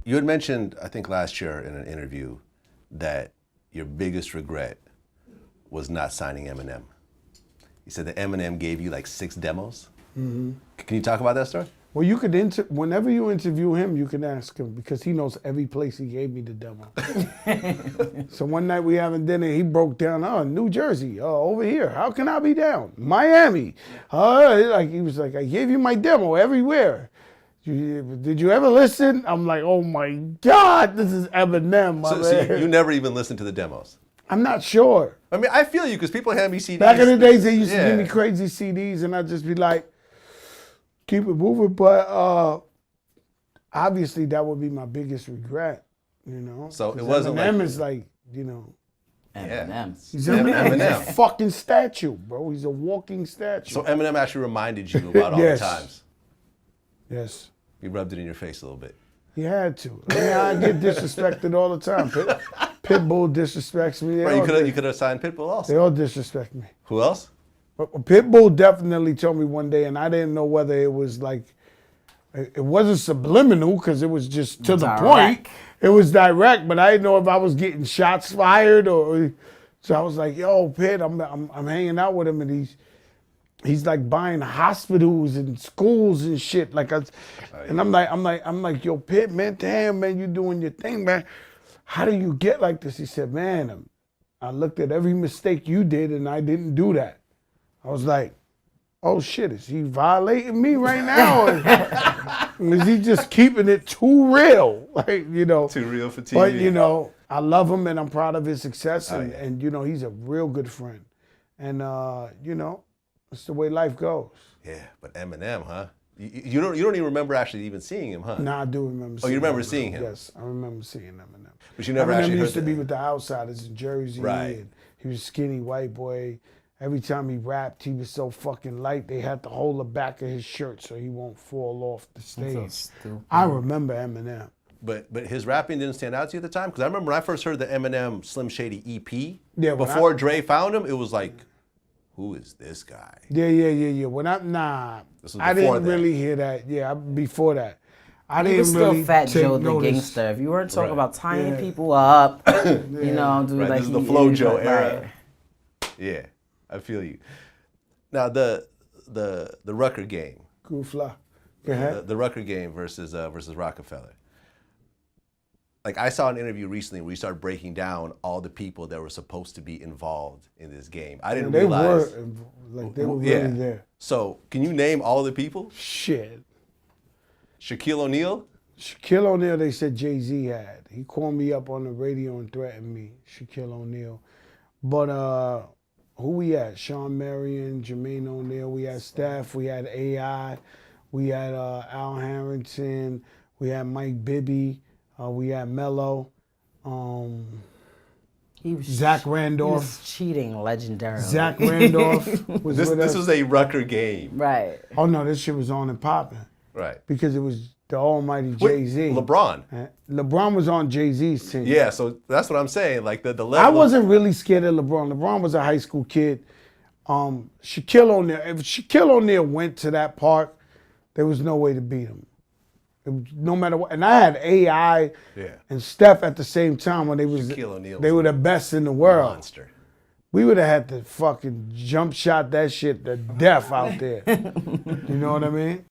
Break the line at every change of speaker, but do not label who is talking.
You had mentioned, I think last year in an interview, that your biggest regret was not signing Eminem. You said that Eminem gave you like 6 demos. Mm-hmm. Can you talk about that story?
Well, you could whenever you interview him, you can ask him because he knows every place he gave me the demo. So one night we having dinner, he broke down, oh, New Jersey, oh, over here. How can I be down? Miami. He was like, I gave you my demo everywhere. Did you ever listen? I'm like, oh my God, this is Eminem, my man.
So you never even listened to the demos?
I'm not sure.
I mean, I feel you because people hand me CDs.
Back in the days, they used to give me crazy CDs and I'd just be like, keep it moving. But obviously that would be my biggest regret, you know?
So it wasn't
Eminem
like...
is like, you know.
Eminem.
He's a fucking statue, bro. He's a walking statue.
So Eminem actually reminded you about all the times?
Yes.
He rubbed it in your face a little bit.
He had to. I mean, I get disrespected all the time. Pitbull disrespects me.
Right, you could have signed Pitbull also.
They all disrespect me.
Who else?
Pitbull definitely told me one day, and I didn't know whether it was like, it wasn't subliminal because it was just to the point. It was direct, but I didn't know if I was getting shots fired or. So I was like, "Yo, Pitt, I'm hanging out with him, and he's like buying hospitals and schools and shit. And I'm like, yo, Pitt, man, damn, man, you doing your thing, man. How do you get like this?" He said, "Man, I looked at every mistake you did, and I didn't do that." I was like, oh shit, is he violating me right now? Or is he just keeping it too real? Like, you know.
Too real for TV.
But, you know, I love him and I'm proud of his success. And you know, he's a real good friend. And, you know, that's the way life goes.
Yeah, but Eminem, huh? You don't even remember actually even seeing him, huh?
Nah, I do remember seeing him.
Oh, you remember seeing him?
Yes, I remember seeing Eminem.
But you never
Eminem
actually heard
used to be with the Outsiders in Jersey.
Right.
And he was a skinny white boy. Every time he rapped, he was so fucking light, they had to hold the back of his shirt so he won't fall off the stage. So I remember Eminem.
But his rapping didn't stand out to you at the time? Because I remember when I first heard the Eminem Slim Shady EP, before Dre found him, it was like, who is this guy?
Yeah. I didn't really hear that. Yeah, before that. I didn't
was still
really
Fat
take
Joe the
notice.
Gangster. If you weren't talking about tying people up, you know, do like
this is the Flow Joe era.
Right.
Yeah, I feel you. Now the Rucker game.
Goofla. Go ahead.
The Rucker game versus Rockefeller. Like I saw an interview recently where you started breaking down all the people that were supposed to be involved in this game. I didn't realize.
They were really there.
So can you name all the people?
Shit.
Shaquille O'Neal?
Shaquille O'Neal, they said Jay-Z had. He called me up on the radio and threatened me, Shaquille O'Neal. But who we had? Sean Marion, Jermaine O'Neal. We had Steph. We had AI. We had Al Harrington. We had Mike Bibby. We had Mello. Zach Randolph.
He was cheating legendarily.
Zach Randolph was with us.
This was a Rucker game.
Right.
Oh, no, this shit was on and popping.
Right.
Because it was the almighty Jay-Z.
LeBron.
LeBron was on Jay-Z's team.
Yeah, so that's what I'm saying. Like the level.
I wasn't really scared of LeBron. LeBron was a high school kid. Shaquille O'Neal. If Shaquille O'Neal went to that park, there was no way to beat him. No matter what. And I had AI and Steph at the same time when they were the best in the world.
Monster.
We would have had to fucking jump shot that shit to death out there. You know what I mean?